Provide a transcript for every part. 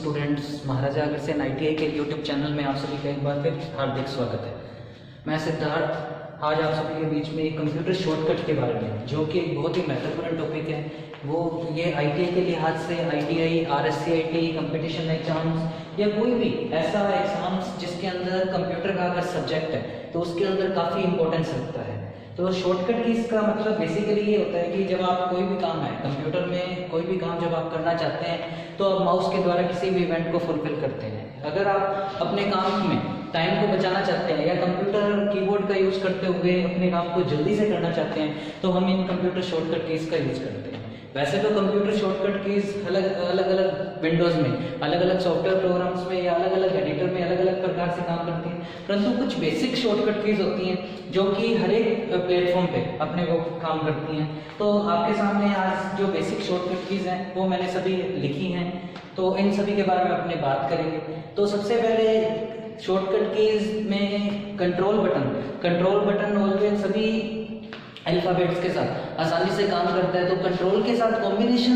Students, Maharaja Agrasen ITI के YouTube channel में आप सभी का एक बार फिर हार्दिक स्वागत है। मैं सिद्धार्थ आज आप सभी के बीच में एक कंप्यूटर शॉर्टकट के बारे में, जो कि एक बहुत ही महत्वपूर्ण टॉपिक है, वो ये ITI के लिहाज से ITI, RSC कंपटीशन एग्जाम्स या कोई भी ऐसा एग्जाम्स जिसके अंदर कंप्यूटर का अगर सब्जेक्ट है तो उसके अंदर काफ़ी इंपॉर्टेंस रखता है। तो शॉर्टकट की इसका मतलब बेसिकली ये होता है कि जब आप कोई भी काम है कंप्यूटर में, कोई भी काम जब आप करना चाहते हैं तो आप माउस के द्वारा किसी भी इवेंट को फुलफिल करते हैं। अगर आप अपने काम में टाइम को बचाना चाहते हैं या कंप्यूटर कीबोर्ड का यूज़ करते हुए अपने काम को जल्दी से करना चाहते हैं तो हम इन कंप्यूटर शॉर्टकट कीज़ का यूज़ करते हैं। वैसे तो कंप्यूटर शॉर्टकट कीज़ अलग अलग विंडोज़ में, अलग अलग सॉफ्टवेयर प्रोग्राम्स में या अलग अलग एडिटर में अलग अलग प्रकार से काम करती हैं, परंतु कुछ बेसिक शॉर्टकट कीज़ होती हैं जो कि हर एक प्लेटफॉर्म पे अपने वो काम करती हैं। तो आपके सामने आज जो बेसिक शॉर्टकट कीज़ हैं वो मैंने सभी लिखी हैं, तो इन सभी के बारे में अपने बात करेंगे। तो सबसे पहले शॉर्टकट कीज़ में कंट्रोल बटन ऑलवेज सभी अल्फ़ाबेट्स के साथ आसानी से काम करता है, तो कंट्रोल के साथ कॉम्बिनेशन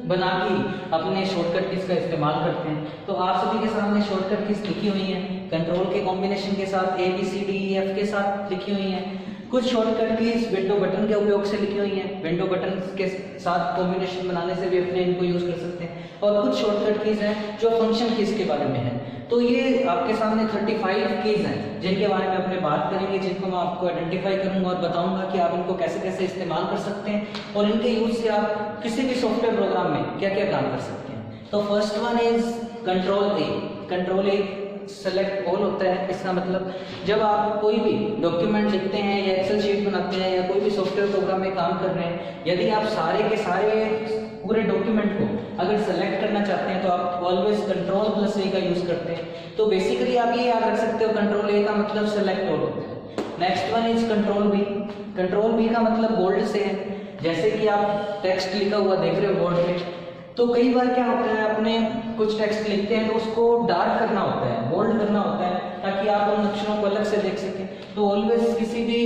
बना के अपने शॉर्टकट कीज़ का इस्तेमाल करते हैं। तो आप सभी के सामने शॉर्टकट कीज़ लिखी हुई हैं, कंट्रोल के कॉम्बिनेशन के साथ ABCDEF के साथ लिखी हुई हैं। कुछ शॉर्टकट कीज़ विंडो बटन के उपयोग से लिखी हुई हैं, विंडो बटन के साथ कॉम्बिनेशन बनाने से भी अपने इनको यूज़ कर सकते हैं, और कुछ शॉर्टकट कीज़ हैं जो फंक्शन कीज़ के बारे में हैं। तो ये आपके सामने 35 कीज़ हैं जिनके बारे में अपने बात करेंगे, जिनको मैं आपको आइडेंटिफाई करूंगा और बताऊंगा कि आप इनको कैसे कैसे इस्तेमाल कर सकते हैं और इनके यूज से आप किसी भी सॉफ्टवेयर प्रोग्राम में क्या क्या काम कर सकते हैं। तो first one is control A select all होता है। इसका मतलब जब आप कोई भी डॉक्यूमेंट लिखते हैं या एक्सेल शीट बनाते हैं या कोई भी सॉफ्टवेयर प्रोग्राम में काम कर रहे हैं, यदि आप सारे के सारे पूरे डॉक्यूमेंट को अगर सेलेक्ट करना चाहते हैं तो आप ऑलवेज Ctrl+A का यूज करते हैं। तो बेसिकली आप ये याद रख सकते हो Ctrl+A का मतलब सेलेक्ट ऑल होता है। Next one is control B का मतलब बोल्ड से है। जैसे कि आप टेक्स्ट लिखा हुआ देख रहे हो बोर्ड पे, तो कई बार क्या होता है अपने कुछ टेक्स्ट लिखते हैं तो उसको डार्क करना होता है, बोल्ड करना होता है, ताकि आप उन अक्षरों को अलग से देख सकें। तो ऑलवेज किसी भी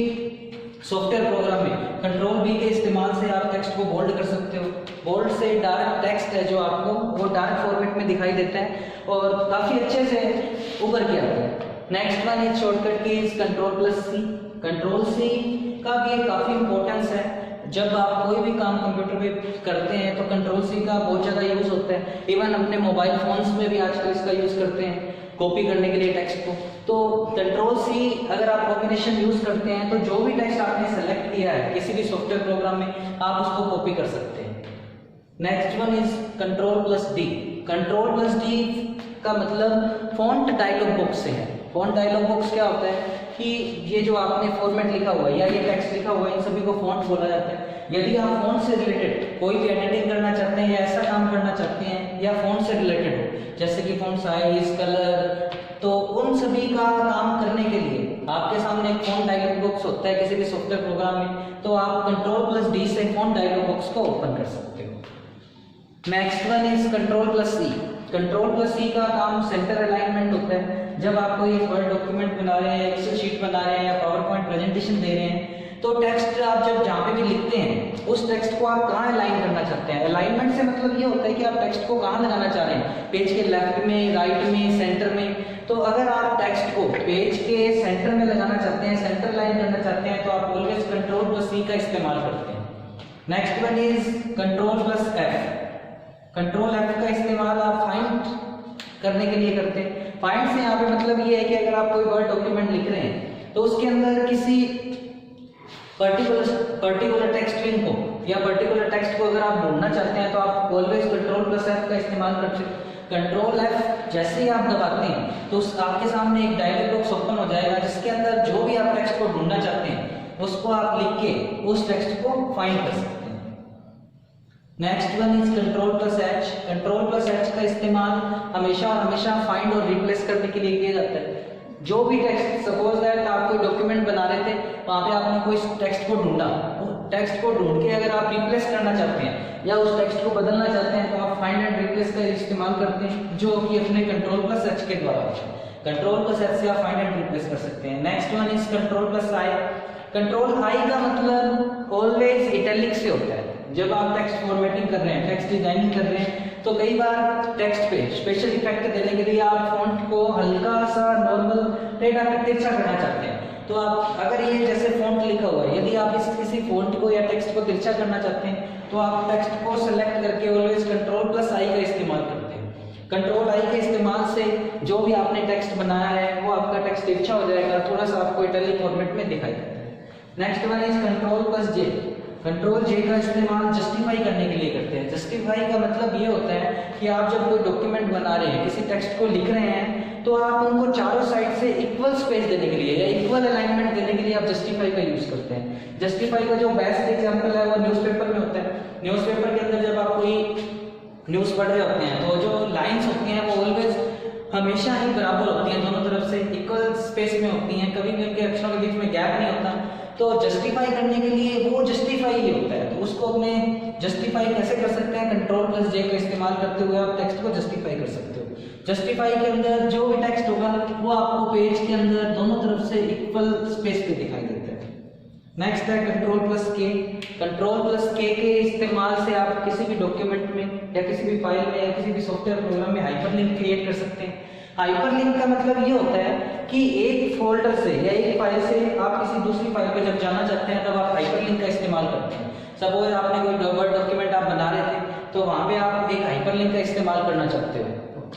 सॉफ्टवेयर प्रोग्राम में Ctrl+B के इस्तेमाल से आप टेक्स्ट को बोल्ड कर सकते हो। बोल्ड से डार्क टेक्स्ट है जो आपको वो डार्क फॉर्मेट में दिखाई देता है और काफ़ी अच्छे से उभर के आता है। नेक्स्ट वन इज शॉर्टकट की इज Ctrl+C का भी एक काफ़ी इंपॉर्टेंस है। जब आप कोई भी काम कंप्यूटर पे करते हैं तो Ctrl+C का बहुत ज़्यादा यूज़ होता है। इवन अपने मोबाइल फोन्स में भी आजकल इसका यूज़ करते हैं कॉपी करने के लिए टेक्स्ट को। तो Ctrl+C अगर आप कॉम्बिनेशन यूज़ करते हैं तो जो भी टेक्स्ट आपने सेलेक्ट किया है किसी भी सॉफ्टवेयर प्रोग्राम में आप उसको कॉपी कर सकते हैं। नेक्स्ट वन इज Ctrl+D का मतलब फॉन्ट डायलॉग बॉक्स से है। फॉन्ट डायलॉग बॉक्स क्या होता है कि ये जो आपने फॉर्मेट लिखा हुआ है या ये टेक्स्ट लिखा हुआ है, इन सभी को फॉन्ट बोला जाता है। यदि आप फॉन्ट से रिलेटेड कोई भी एडिटिंग करना चाहते हैं या ऐसा काम करना चाहते हैं या फॉन्ट से रिलेटेड हो, जैसे कि फॉन्ट साइज, कलर, तो उन सभी का काम करने के लिए आपके सामने एक फॉन्ट डायलॉग बॉक्स होता है किसी भी सॉफ्टवेयर प्रोग्राम में, तो आप Ctrl+D से फॉन्ट डायलॉग बॉक्स को ओपन कर सकते हो। नेक्स्ट वन इज Ctrl+C का काम सेंटर अलाइनमेंट होता है। जब आप कोई वर्ड डॉक्यूमेंट बना रहे हैं, एक्सेल शीट बना रहे हैं या पावर पॉइंट प्रेजेंटेशन दे रहे हैं, तो टेक्स्ट आप जब जहाँ पे भी लिखते हैं उस टेक्स्ट को आप कहाँ अलाइन करना चाहते हैं। अलाइनमेंट से मतलब ये होता है कि आप टेक्स्ट को कहाँ लगाना चाह रहे हैं, पेज के लेफ्ट में, राइट में, सेंटर में। तो अगर आप टेक्स्ट को पेज के सेंटर में लगाना चाहते हैं, सेंटर लाइन करना चाहते हैं, तो आप ऑलवेज Ctrl+C का इस्तेमाल करते हैं। नेक्स्ट वन इज Ctrl+F का इस्तेमाल आप फाइंड करने के लिए करते हैं। फाइंड से यहाँ पे मतलब ये है कि अगर आप कोई वर्ड डॉक्यूमेंट लिख रहे हैं तो उसके अंदर किसी पर्टिकुलर टेक्स्ट स्ट्रिंग को या पर्टिकुलर टेक्स्ट को अगर आप ढूंढना चाहते हैं तो आप ऑलवेज Ctrl+F का इस्तेमाल करते हैं। Ctrl+F जैसे ही आप दबाते हैं तो आपके सामने एक डायलॉग बॉक्स ओपन हो जाएगा जिसके अंदर जो भी आप टेक्स्ट को ढूंढना चाहते हैं उसको आप लिख के उस टेक्स्ट को फाइंड कर सकते हैं। नेक्स्ट वन इज Ctrl+H का इस्तेमाल हमेशा फाइंड और रिप्लेस करने के लिए किया जाता है। जो भी टेक्स्ट, सपोज दैट आप कोई डॉक्यूमेंट बना रहे थे, वहाँ पे आपने कोई टेक्स्ट को ढूंढा, टेक्स्ट को ढूंढ के अगर आप रिप्लेस करना चाहते हैं या उस टेक्स्ट को बदलना चाहते हैं तो आप फाइंड एंड रिप्लेस का इस्तेमाल करते हैं, जो कि अपने Ctrl+H के द्वारा होता है। Ctrl+H से आप फाइंड एंड रिप्लेस कर सकते हैं। नेक्स्ट वन इज Ctrl+I का मतलब ऑलवेज इटैलिक से होता है। जब आप टेक्स्ट फॉर्मेटिंग कर रहे हैं, टेक्स्ट डिजाइनिंग कर रहे हैं, तो कई बार टेक्स्ट पे स्पेशल इफेक्ट देने के लिए आप फॉन्ट को हल्का सा नॉर्मल टेढ़ा तिरछा करना चाहते हैं, तो आप अगर ये जैसे फॉन्ट लिखा हुआ है, यदि आप इस किसी फॉन्ट को या टेक्स्ट को तिरछा करना चाहते हैं तो आप टेक्स्ट को सेलेक्ट करके ऑलवेज Ctrl+I का इस्तेमाल करते हैं। Ctrl+I के इस्तेमाल से जो भी आपने टेक्स्ट बनाया है वो आपका टेक्स्ट तिरछा हो जाएगा, थोड़ा सा आपको इटैलिक फॉर्मेट में दिखाई देता है। Next one is Ctrl+J। Ctrl+J का इस्तेमाल जस्टिफाई करने के लिए करते हैं। जस्टिफाई का मतलब ये होता है कि आप जब कोई डॉक्यूमेंट बना रहे हैं, किसी टेक्स्ट को लिख रहे हैं, तो आप उनको चारों साइड से इक्वल स्पेस देने के लिए या इक्वल अलाइनमेंट देने के लिए आप जस्टिफाई का यूज करते हैं। जस्टिफाई का जो बेस्ट एग्जांपल है वो न्यूज़पेपर में होता है। न्यूज़पेपर के अंदर जब आप कोई न्यूज़ पढ़ रहे होते हैं तो जो लाइंस होती हैं वो ऑलवेज हमेशा ही बराबर होती हैं, दोनों तरफ से इक्वल स्पेस में होती हैं, कभी भी उनके अक्षरों के बीच में गैप नहीं होता। तो जस्टिफाई करने के लिए वो जस्टिफाई ही होता है, तो उसको अपने जस्टिफाई कैसे कर सकते हैं? Ctrl+J का इस्तेमाल करते हुए आप टेक्स्ट को जस्टिफाई कर सकते हो। जस्टिफाई के अंदर जो भी टेक्स्ट होगा वो आपको पेज के अंदर दोनों तरफ से इक्वल स्पेस पे दिखाई देता है। नेक्स्ट है Ctrl+K। Ctrl+K के इस्तेमाल से आप किसी भी डॉक्यूमेंट में या किसी भी फाइल में या किसी भी सॉफ्टवेयर प्रोग्राम में हाइपरलिंक क्रिएट कर सकते हैं। हाइपरलिंक का मतलब ये होता है कि एक फोल्डर से या एक फाइल से आप किसी दूसरी फाइल पे जब जाना चाहते हैं तब आप हाइपरलिंक का इस्तेमाल करते हैं। सपोज आपने कोई वर्ड डॉक्यूमेंट आप बना रहे थे तो वहां पे आप एक हाइपरलिंक का इस्तेमाल करना चाहते हो,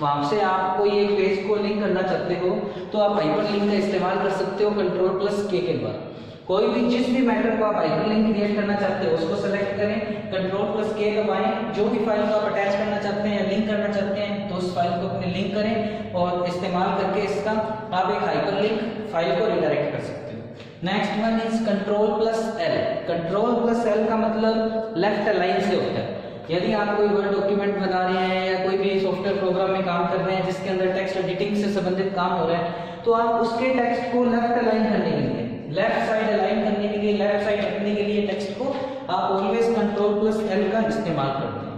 वहां से आप कोई एक पेज को लिंक करना चाहते हो तो आप हाइपरलिंक का इस्तेमाल कर सकते हो Ctrl+K के बाद। कोई भी जिस भी मैटर को आप हाइपरलिंक क्रिएट करना चाहते हो उसको सेलेक्ट करें, Ctrl+K दबाएं, जो भी फाइल को आप अटैच करना चाहते हैं या लिंक करना चाहते हैं तो उस फाइल को अपने लिंक करें और इस्तेमाल करके इसका आप एक हाइपरलिंक फाइल को रिडायरेक्ट कर सकते हो। Next one is Ctrl+L। Ctrl+L का मतलब लेफ्ट अलाइन से होता है। यदि आप कोई वर्ड डॉक्यूमेंट बना रहे हैं या कोई भी सॉफ्टवेयर प्रोग्राम में काम कर रहे हैं जिसके अंदर टेक्स्ट एडिटिंग से संबंधित काम हो रहा है तो आप उसके टेक्स्ट को लेफ्ट अलाइन करने के लिए, लेफ्ट साइड अलाइन करने के लिए, लेफ्ट साइड रखने के लिए टेक्स्ट को आप ऑलवेज Ctrl+L का इस्तेमाल करते हैं।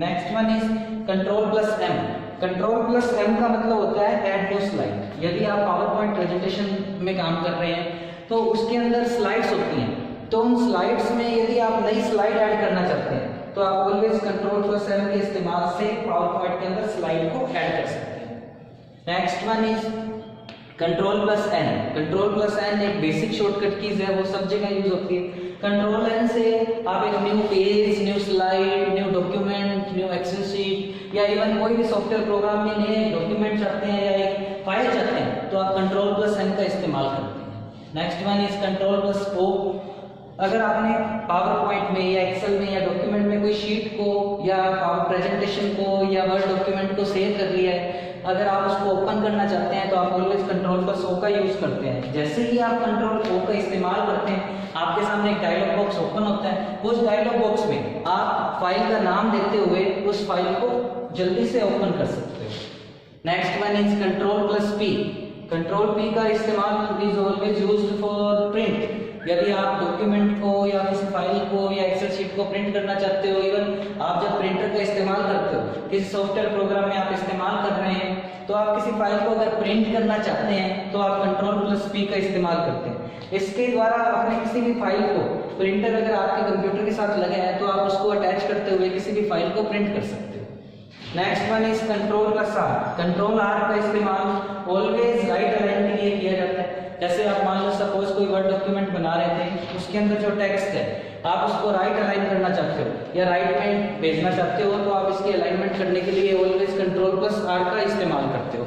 Next one is Ctrl+M। Ctrl+M का मतलब होता है ऐड न्यू स्लाइड। यदि आप पावर पॉइंट प्रेजेंटेशन में काम कर रहे हैं तो उसके अंदर स्लाइड्स होती हैं, तो उन स्लाइड्स में यदि आप नई स्लाइड ऐड करना चाहते हैं तो आप ऑलवेज Ctrl+M के इस्तेमाल से पावर पॉइंट के अंदर स्लाइड को ऐड कर सकते हैं। Next one is Ctrl+N। Ctrl+N एक बेसिक शॉर्टकट कीज है, वो सब जगह यूज होती है। Ctrl+N से आप एक new page, new slide, new document, new Excel sheet या इवन कोई भी सॉफ्टवेयर प्रोग्राम में नए डॉक्यूमेंट चाहते हैं या एक फाइल चाहते हैं तो आप Ctrl+N का इस्तेमाल करते हैं। Next one is Ctrl+O। अगर आपने पावर पॉइंट में या एक्सेल में या डॉक्यूमेंट में कोई शीट को या पावर प्रेजेंटेशन को या वर्ड डॉक्यूमेंट को सेव कर लिया है, अगर आप उसको ओपन करना चाहते हैं तो आप ऑलवेज Ctrl+O का यूज करते हैं। जैसे ही आप Ctrl+O का इस्तेमाल करते हैं आपके सामने एक डायलॉग बॉक्स ओपन होता है। उस डायलॉग बॉक्स में आप फाइल का नाम देते हुए उस फाइल को जल्दी से ओपन कर सकते हो। Next one is Ctrl+P। Ctrl+P का इस्तेमाल is always used for print. यदि आप डॉक्यूमेंट को या किसी फाइल को या एक्सेल शीट को प्रिंट करना चाहते हो, इवन आप जब प्रिंटर का इस्तेमाल करते हो, किसी सॉफ्टवेयर प्रोग्राम में आप इस्तेमाल कर रहे हैं तो आप किसी फाइल को अगर प्रिंट करना चाहते हैं तो आप Ctrl+P का इस्तेमाल करते हैं। इसके द्वारा अपने किसी भी फाइल को, प्रिंटर अगर आपके कंप्यूटर के साथ लगा है तो आप उसको अटैच करते हुए किसी भी फाइल को प्रिंट कर सकते हो। Next one is Ctrl+R। Ctrl+R का इस्तेमाल ऑलवेज राइट अलाइन के लिए किया जाता है। जैसे आप मान लो सपोज कोई वर्ड डॉक्यूमेंट बना रहे थे, उसके अंदर जो टेक्स्ट है आप उसको राइट अलाइन करना चाहते हो या राइट में भेजना चाहते हो तो आप इसकी अलाइनमेंट करने के लिए ऑलवेज Ctrl+R का इस्तेमाल करते हो।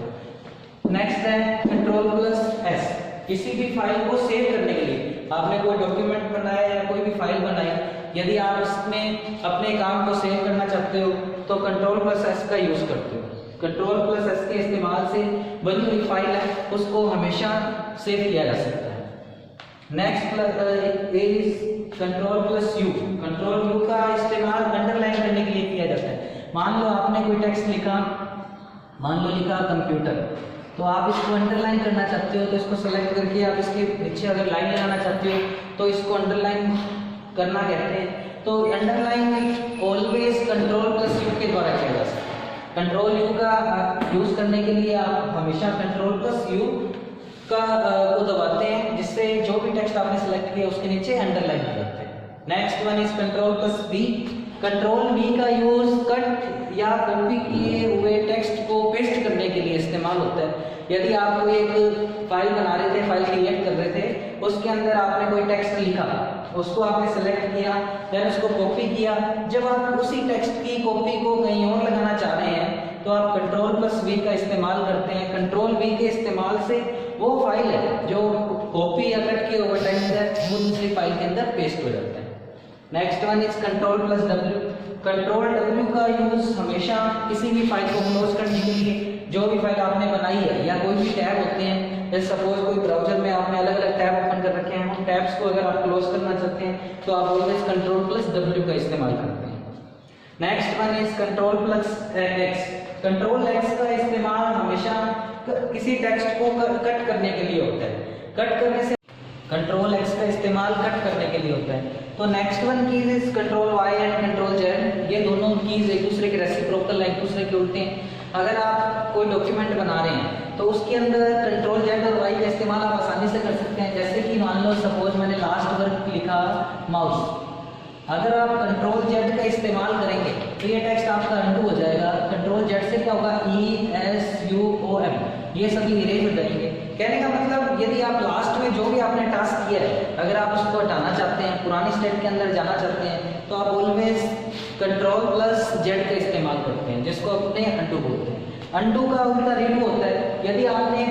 नेक्स्ट है Ctrl+S। किसी भी फाइल को सेव करने के लिए, आपने कोई डॉक्यूमेंट बनाया या कोई भी फाइल बनाई, यदि आप इसमें अपने काम को सेव करना चाहते हो तो Ctrl+S का यूज करते हो। Ctrl+S के इस्तेमाल से बनी हुई फाइल है उसको हमेशा सेव किया जा सकता है। Next is Ctrl+U। Ctrl+U का इस्तेमाल अंडरलाइन करने के लिए किया जाता है। मान लो आपने कोई टेक्स्ट लिखा, मान लो लिखा कंप्यूटर, तो आप इसको अंडरलाइन करना चाहते हो तो इसको सेलेक्ट करके आप इसके नीचे अगर लाइन लगाना चाहते हो तो इसको अंडरलाइन करना कहते हैं। तो अंडरलाइन ऑलवेज Ctrl+U के द्वारा किया जा सकता है। Ctrl+U का यूज करने के लिए आप हमेशा Ctrl+U का को दबाते हैं, जिससे जो भी टेक्स्ट आपने सेलेक्ट किया उसके नीचे अंडरलाइन हो जाते हैं। Next one is Ctrl+V। Control we का यूज कट या कॉपी किए हुए टेक्स्ट को पेस्ट करने के लिए इस्तेमाल होता है। यदि आप कोई एक फाइल बना रहे थे, फाइल क्रिएट कर रहे थे, उसके अंदर आपने कोई टेक्स्ट लिखा, उसको आपने सेलेक्ट किया, देन उसको कॉपी किया। जब आप उसी टेक्स्ट की कॉपी को कहीं और लगाना चाह रहे हैं तो आप Ctrl+V का इस्तेमाल करते हैं। Ctrl+V के इस्तेमाल से वो फाइल है जो कॉपी या कट किए हुए टेक्स्ट है वो दूसरी फाइल के अंदर पेस्ट हो जाता है। Next one is Ctrl+W। Ctrl+W का यूज हमेशा किसी भी फाइल को क्लोज करने के लिए, जो भी फाइल आपने बनाई है या कोई भी टैब होते हैं, जैसे सपोज कोई ब्राउजर में आपने अलग अलग टैब ओपन कर रखे हैं, उन टैब्स को अगर आप क्लोज करना चाहते हैं तो आप ऑलवेज Ctrl+W का इस्तेमाल करते हैं। Next one is Ctrl+X। Ctrl+X का इस्तेमाल हमेशा किसी टेक्स्ट को कट करने के लिए होता है। कट करने से Ctrl+X का इस्तेमाल कट करने के लिए होता है। तो next one keys is Ctrl+Y and Ctrl+Z। ये दोनों कीज एक दूसरे के रेसिप्रोकल, एक दूसरे के उल्टे हैं। अगर आप कोई डॉक्यूमेंट बना रहे हैं तो उसके अंदर Ctrl+Z और Y का इस्तेमाल आप आसानी से कर सकते हैं। जैसे कि मान लो सपोज मैंने लास्ट वर्क लिखा माउस, अगर आप Ctrl+Z का इस्तेमाल करेंगे तो ये टेक्स्ट आपका अनडू हो जाएगा। Ctrl+Z से क्या होगा, ESUOM, ये सभी इरेज हो जाएंगे। कहने का मतलब यदि आप लास्ट में जो भी आपने टास्क किया है अगर आप उसको हटाना चाहते हैं, पुरानी स्टेट के अंदर जाना चाहते हैं, तो आप ऑलवेज Ctrl+Z का इस्तेमाल करते हैं, जिसको अपने अनडू बोलते हैं। अनडू का उल्टा रीडू होता है। यदि आपने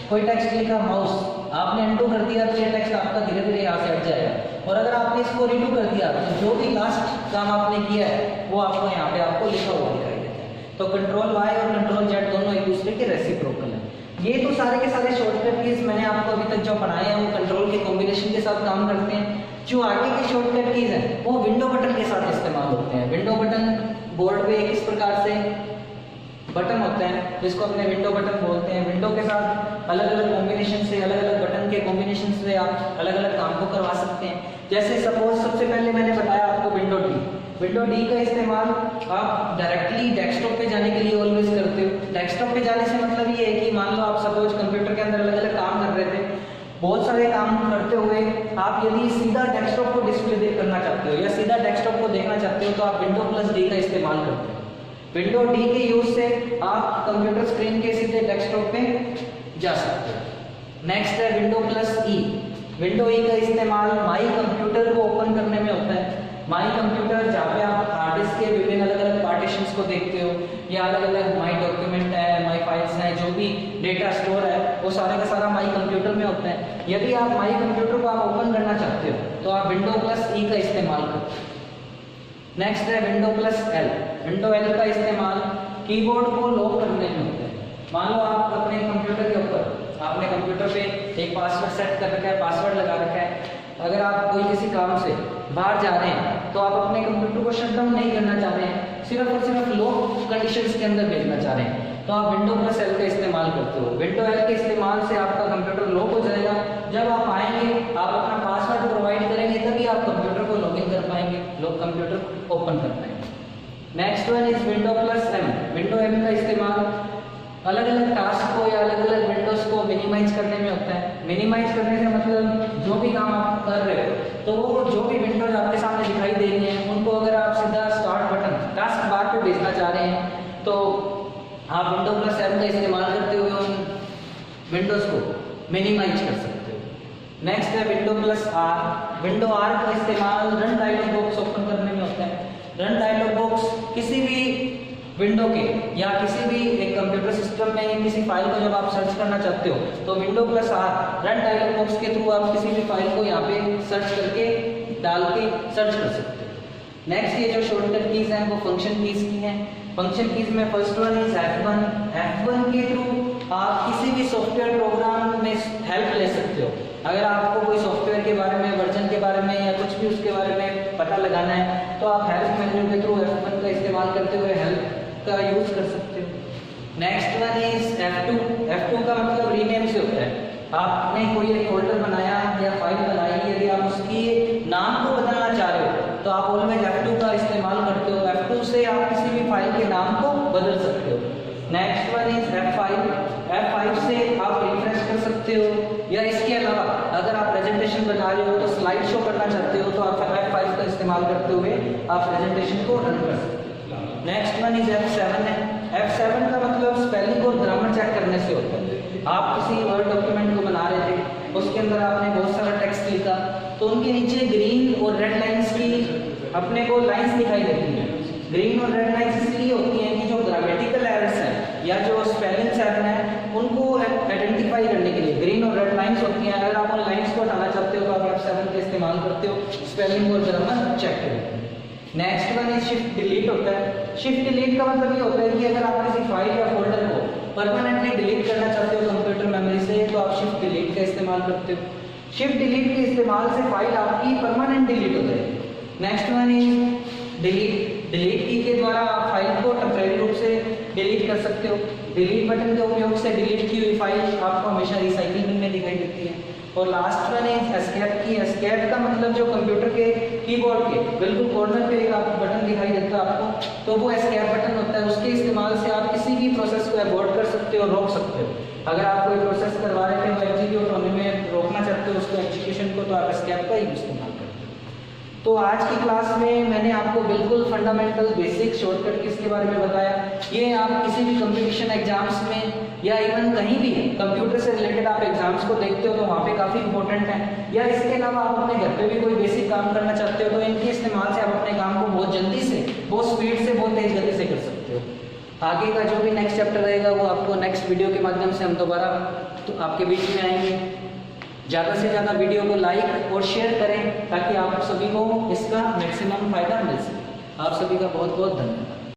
कोई टेक्स्ट लिखा माउस, आपने अनडू कर दिया तो ये टेक्स्ट आपका धीरे धीरे यहाँ से हट जाएगा, और अगर आपने इसको रीडू कर दिया तो जो भी लास्ट काम आपने किया है वो आपको यहाँ पे आपको लिखा हुआ दिखाई देता है। तो Ctrl+Y और Ctrl+Z दोनों एक दूसरे के रेसिप्रोकल हैं। ये तो सारे के सारे शॉर्टकट कीज मैंने आपको अभी तक जो पढ़ाए हैं वो कंट्रोल के कॉम्बिनेशन के साथ काम करते हैं। जो आगे के शॉर्टकट कीज हैं वो विंडो बटन के साथ इस्तेमाल होते हैं। विंडो बटन बोर्ड पे किस प्रकार से बटन होता है जिसको अपने विंडो बटन बोलते हैं। विंडो के साथ अलग अलग कॉम्बिनेशन से, अलग अलग बटन के कॉम्बिनेशन से आप अलग अलग काम को करवा सकते हैं। जैसे सपोज सबसे पहले मैंने बताया आपको विंडो डी का इस्तेमाल आप डायरेक्टली डेस्कटॉप पे जाने के लिए ऑलवेज करते हो। डेस्कटॉप पे जाने से मतलब ये है कि मान लो आप सपोज कंप्यूटर के अंदर अलग अलग काम कर रहे थे, बहुत सारे काम करते हुए आप यदि सीधा डेस्कटॉप को डिस्प्ले करना चाहते हो या सीधा डेस्कटॉप को देखना चाहते हो तो आप Window+D का इस्तेमाल करते हो। विंडो डी के यूज से आप कंप्यूटर स्क्रीन के सीधे डेस्कटॉप पे जा सकते हो। नेक्स्ट है Window+E। विंडो ई का इस्तेमाल माई कंप्यूटर को ओपन करने में होता है। माई कंप्यूटर जहाँ पे आप हार्ड डिस्क के विभिन्न अलग अलग पार्टीशंस को देखते हो या अलग अलग माई डॉक्यूमेंट है, माई फाइल्स हैं, जो भी डेटा स्टोर है वो सारा का सारा माई कंप्यूटर में होता है। यदि आप माई कंप्यूटर को आप ओपन करना चाहते हो तो आप Window+E का इस्तेमाल करते हो। नेक्स्ट है Window+L। विंडो एल का इस्तेमाल कीबोर्ड को लॉक करने में होता है। मान लो आप अपने कंप्यूटर के ऊपर आपने कंप्यूटर पे एक पासवर्ड सेट कर रखा है, पासवर्ड लगा रखा है। अगर आप कोई किसी काम से बाहर जा रहे हैं तो आप अपने कंप्यूटर को शट डाउन नहीं करना चाह रहे हैं, सिर्फ और सिर्फ लॉक कंडीशंस के अंदर भेजना चाह रहे हैं, तो आप Window+L का इस्तेमाल करते हो। विंडो एल के इस्तेमाल से आपका कंप्यूटर लॉक हो जाएगा। जब आप आएंगे आप अपना पासवर्ड प्रोवाइड करेंगे तभी आप कंप्यूटर को लॉगिन कर पाएंगे, कंप्यूटर को ओपन कर पाएंगे। Next one is Window+M। Window M का इस्तेमाल अलग अलग टास्क को या अलग अलग विंडोज को मिनिमाइज करने में होता है। मिनिमाइज करने से मतलब जो भी काम आप कर रहे हो तो वो जो भी विंडोज आपके सामने दिखाई दे रही हैं उनको अगर आप सीधा स्टार्ट बटन टास्क बार पे भेजना चाह रहे हैं तो आप Window+M का इस्तेमाल करते हुए उन विंडोज को मिनिमाइज कर सकते हो। नेक्स्ट है Window+R। विंडो आर का इस्तेमाल रन डायलॉग बॉक्स ओपन करने में होता है। रन डायलॉग बॉक्स किसी भी विंडो के या किसी भी एक कंप्यूटर सिस्टम में किसी फाइल को जब आप सर्च करना चाहते हो तो Window+R रन डायलॉग बॉक्स के थ्रू आप किसी भी फाइल को यहाँ पे सर्च करके डाल के सर्च कर सकते हो। नेक्स्ट ये जो शॉर्टकट कीज हैं वो फंक्शन कीज की हैं। फंक्शन कीज में first one is F1। F1 के थ्रू आप किसी भी सॉफ्टवेयर प्रोग्राम में हेल्प ले सकते हो। अगर आपको कोई सॉफ्टवेयर के बारे में, वर्जन के बारे में या कुछ भी उसके बारे में पता लगाना है तो आप हेल्प मेन्यू के थ्रू F1 का इस्तेमाल करते हुए हेल्प का यूज कर सकते हो। Next one is F2। F2 का मतलब रीनेम से होता है। आपने कोई एक फोल्डर बनाया या फाइल बनाई, यदि आप उसकी नाम को बदलना चाह रहे हो तो आप ऑलवेज F2 का इस्तेमाल करते हो। F2 से आप किसी भी फाइल के नाम को बदल सकते हो। Next one is F5। F5 से आप रिफ्रेश कर सकते हो या इसके अलावा अगर आप प्रेजेंटेशन बना रहे हो तो स्लाइड शो करना चाहते हो तो आप F5 का इस्तेमाल करते हुए आप प्रेजेंटेशन को रन कर सकते हैं। नेक्स्ट वन इज F7 है। F7 का मतलब स्पेलिंग और ग्रामर चेक करने से होता है। आप किसी वर्ड डॉक्यूमेंट को बना रहे थे, उसके अंदर आपने बहुत सारा टेक्स्ट लिखा, तो उनके नीचे ग्रीन और रेड लाइंस की अपने को लाइंस दिखाई देती हैं। ग्रीन और रेड लाइंस इसलिए होती हैं कि जो ग्रामेटिकल एरर्स हैं या जो स्पेलिंग एरर हैं उनको आइडेंटिफाई करने के लिए ग्रीन और रेड लाइंस होती हैं। अगर आप उन लाइंस को हटाना चाहते हो तो आप F7 का इस्तेमाल करते हो स्पेलिंग और ग्रामर चेक करें। Next one is shift delete होता है। शिफ्ट डिलीट का मतलब ये होता है कि अगर आप किसी फाइल या फोल्डर को परमानेंटली डिलीट करना चाहते हो कंप्यूटर मेमोरी से, तो आप शिफ्ट डिलीट का इस्तेमाल करते हो। शिफ्ट डिलीट के इस्तेमाल से फाइल आपकी परमानेंट डिलीट हो जाएगी। Next one is delete. Delete की के द्वारा आप फाइल को टेम्परेरी रूप से डिलीट कर सकते हो। डिलीट बटन के उपयोग से डिलीट की हुई फाइल आपको हमेशा रिसाइकलिंग बिन में दिखाई देती है। और लास्ट वन इज एस्केप की। एस्केप का मतलब जो कंप्यूटर के कीबोर्ड के बिल्कुल कॉर्नर पे एक आपको बटन दिखाई देता है आपको, तो वो एस्केप बटन होता है। उसके इस्तेमाल से आप किसी भी प्रोसेस को अबॉर्ट कर सकते हो, रोक सकते हो। अगर आप कोई प्रोसेस करवा रहे थे वो एग्जीक्यूट होने में रोकना चाहते हो उसको एग्जीक्यूशन को, तो आप एस्केप का ही इस्तेमाल करते हो। तो आज की क्लास में मैंने आपको बिल्कुल फंडामेंटल बेसिक शॉर्टकट किस के बारे में बताया। ये आप किसी भी कंपटीशन एग्जाम्स में या इवन कहीं भी कंप्यूटर से रिलेटेड आप एग्जाम्स को देखते हो तो वहाँ पे काफ़ी इंपॉर्टेंट है। या इसके अलावा आप अपने घर पे भी कोई बेसिक काम करना चाहते हो तो इनके इस्तेमाल से आप अपने काम को बहुत जल्दी से, बहुत स्पीड से, बहुत तेज गति से कर सकते हो। आगे का जो भी नेक्स्ट चैप्टर रहेगा वो आपको नेक्स्ट वीडियो के माध्यम से हम दोबारा तो आपके बीच में आएंगे। ज़्यादा से ज़्यादा वीडियो को लाइक और शेयर करें ताकि आप सभी को इसका मैक्सिमम फ़ायदा मिल सके। आप सभी का बहुत बहुत धन्यवाद।